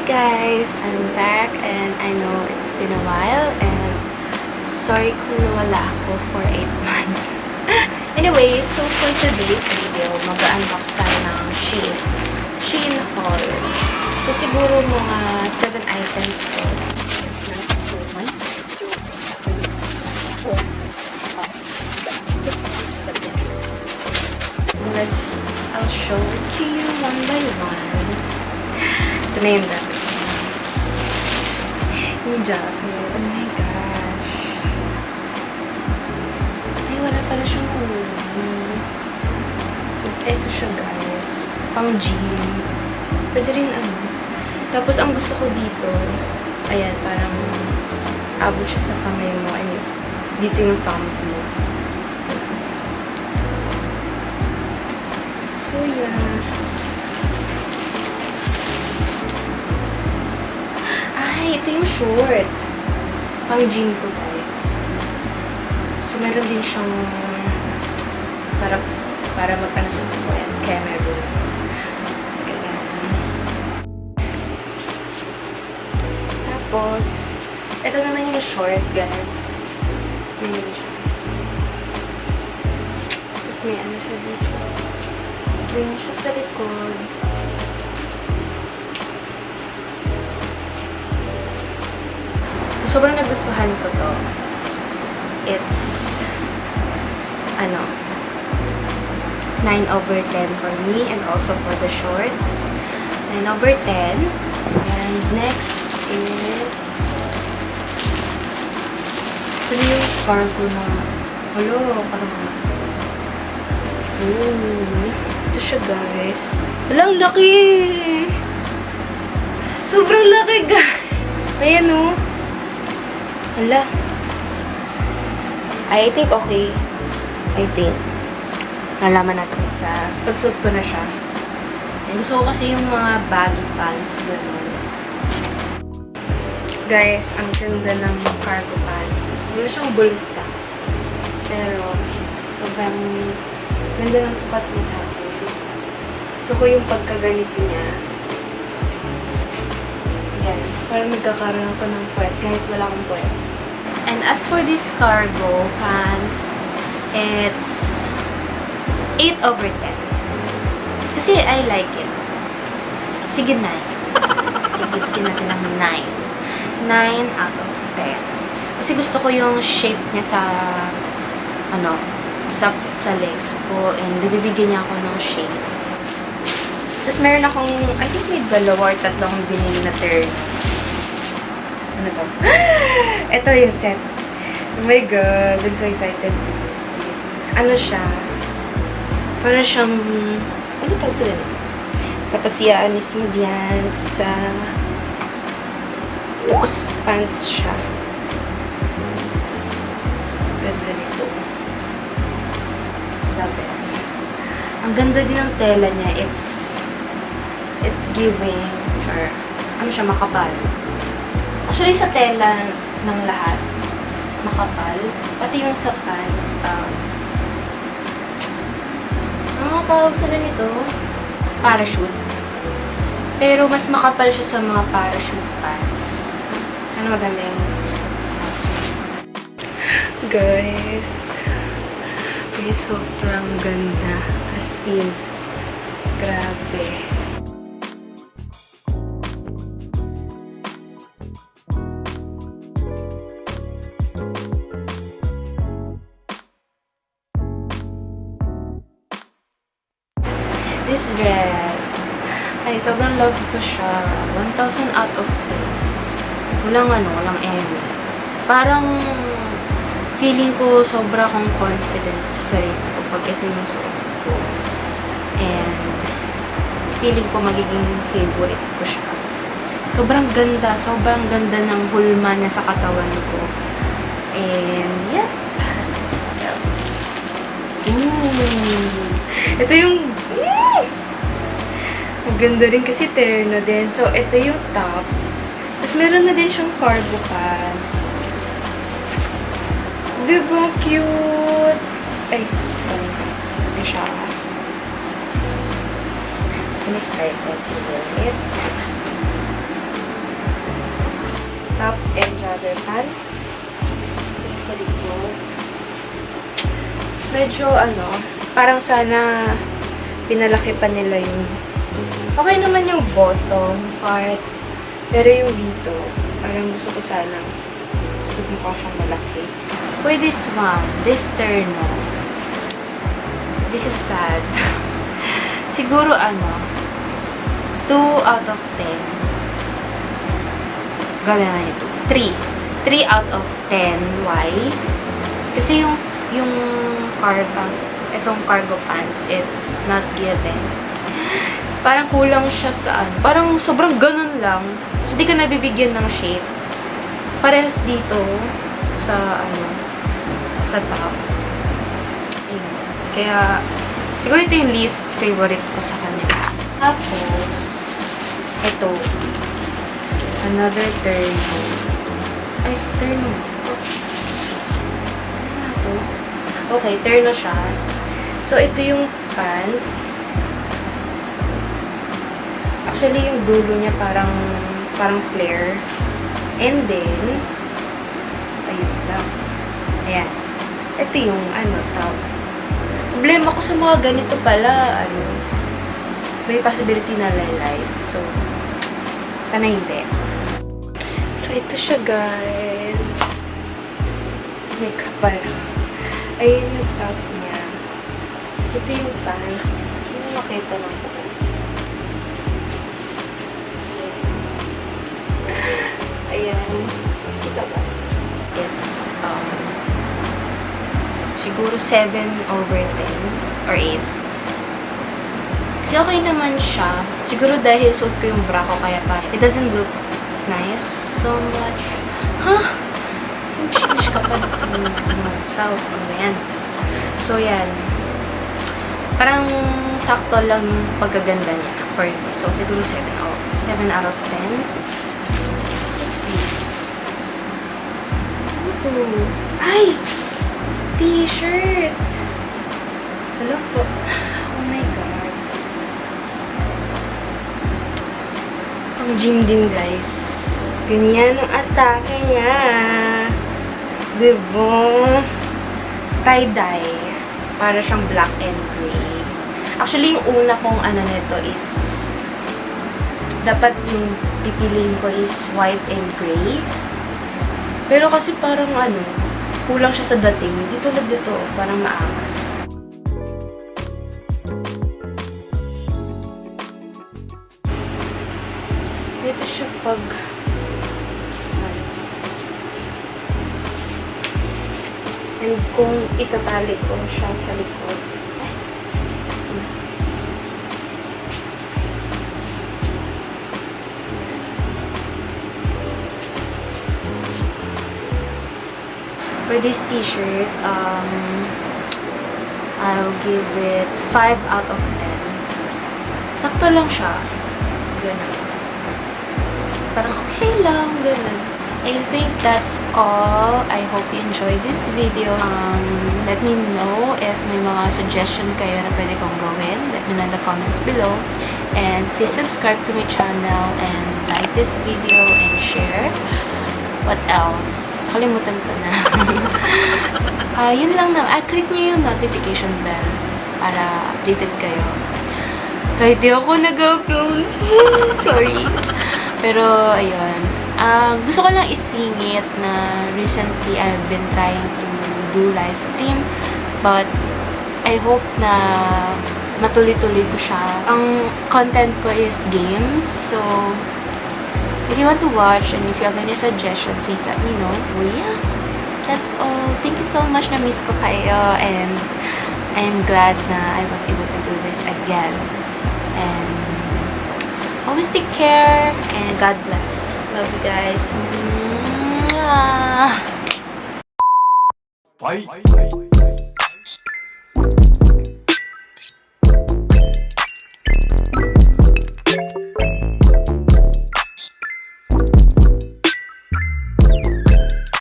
guys! I'm back and I know it's been a while and sorry kung nawala ako for 8 months. Anyway, so for today's video, mag-unbox tayo ng Shein haul. So siguro mga 7 items ko. I'll show it to you one by one. Ito na yung jacket. Yung jacket. Oh my gosh. Ay, wala pala siyang ulo. So, eto siya guys. Pang gym. Pwede rin ano. Tapos, ang gusto ko dito, ayan, parang abot siya sa kamay mo. And dito yung thumb mo. So, yeah. Ay, ito yung short. Pang gym ko, guys. So, meron din siyang para mag-ano sa buwan. Kaya meron. Ayan. Tapos, ito naman yung short, guys. Meron siya. Tapos, may ano siya dito. Ring siya sa likod. Sobrang nagustuhan ko to. It's, 9/10 for me and also for the shorts. 9/10. And next is, ito yung cargo na, parang, ito siya guys. Ang laki! Sobrang laki guys! Ayan o. Hala. I think okay. I think. Nalaman natin sa pagsuot ko na siya. Gusto ko kasi yung mga baggy pants. Ganun. Guys, ang ganda ng cargo pants. Wala siyang bulsa. Pero, sobrang ganda ng sukat niya sa akin. Gusto ko yung pagkaganito niya. Yan. Parang nagkakaroon ako ng puwet kahit wala akong puwet. And as for this cargo pants, it's 8/10. Kasi I like it. Sige, 9. Sige, bigyan natin ng 9. 9 out of 10. Kasi gusto ko yung shape niya sa sa legs ko and nabibigyan niya ako ng shape. Tapos meron akong, I think may 2 or 3 akong binili na third. Ano to? Ito yung set. Oh my god, I'm so excited to use this. Ano siya? Para siyang, ano tawag sila nito? Tapos yan mismo diyan sa, tapos pants siya. Ganda nito. Love it. Ang ganda din ng tela niya. It's giving, or, ano siya, makapal. Actually, sa tela ng lahat, makapal. Pati yung sa pants, ano tawag sa ganito? Parachute. Pero mas makapal siya sa mga parachute pants. Sana maganda yung guys. Ay, sobrang ganda. As in, grabe. This dress, ay, sobrang love ko siya. 1,000 out of 10. Walang eme. Parang, feeling ko sobra akong confident sa sarili ko pag ito yung suot ko. And, feeling ko magiging favorite ko siya. Sobrang ganda ng hulma niya sa katawan ko. And, yeah. Ito yung maganda rin kasi terno din. So, ito yung top. Tapos, meron na din siyang cargo pants. Diba? Cute! Ay, ito siya. I'm excited to wear it. top and jogger pants. Sa likod. Medyo parang sana pinalaki pa nila yung okay naman yung bottom part. Pero yung dito, parang gusto ko sanang mukha siyang malaki. For this one, this terno, this is sad. Siguro 2 out of 10. Gawin na ito. 3. 3 out of 10. Why? Kasi yung itong cargo pants, it's not given. Parang kulang siya sa parang sobrang ganun lang. So, di ka nabibigyan ng shape. Parehas dito sa sa top. Ayun. Kaya, siguro ito yung least favorite ko sa kanila. Tapos, ito. Another terno. Ay, terno. Okay, terno siya. So, ito yung pants. Actually, yung dulo niya parang flare. And then, ayun lang. Ayan. Ito yung top. Problema ko sa mga ganito pala, may possibility na laylay. So, sana hindi. So, ito siya, guys. May kapal. Ayun yung top niya. Tapos ito yung pants. Sino makita ng buko? Ayan. Kita ba? It's, siguro 7/10 or 8. Kasi okay naman siya. Siguro dahil suot ko yung bra ko, kaya pa. It doesn't look nice so much. Huh? Yung chinish ka pa ng self. Ano yan? So, yan. Parang sakto lang yung pagkaganda niya for me. So, siguro 7 out of 10. Ay! T-shirt! Hello po. Oh my God. Ang gym din, guys. Ganyan ang atake niya. Diba? Tie-dye. Para siyang black and gray. Actually, yung una kong nito is dapat yung pipiliin ko is white and gray. Pero kasi parang kulang siya sa dating. Di tulad dito, parang maangas. Dito siya pag and kung itatali ko siya sa likod. For this t-shirt, I'll give it 5 out of 10. Sakto lang siya. Ganun. Parang okay lang. Ganun. I think that's all. I hope you enjoyed this video. Let me know if may mga suggestion kayo na pwede kong gawin. Let me know in the comments below. And please subscribe to my channel and like this video and share. What else? Kalimutan ko na. Yun lang na. Click nyo yung notification bell para updated kayo. Kahit di ako nag-upload. Sorry. Pero, ayun. Gusto ko lang isingit na recently I've been trying to do live stream. But, I hope na matuloy-tuloy ko siya. Ang content ko is games. So, if you want to watch and if you have any suggestion, please let me know. Oh yeah, that's all. Thank you so much, na-miss ko kayo, and I am glad na I was able to do this again. And always take care and God bless. Love you guys. Mwah. Bye.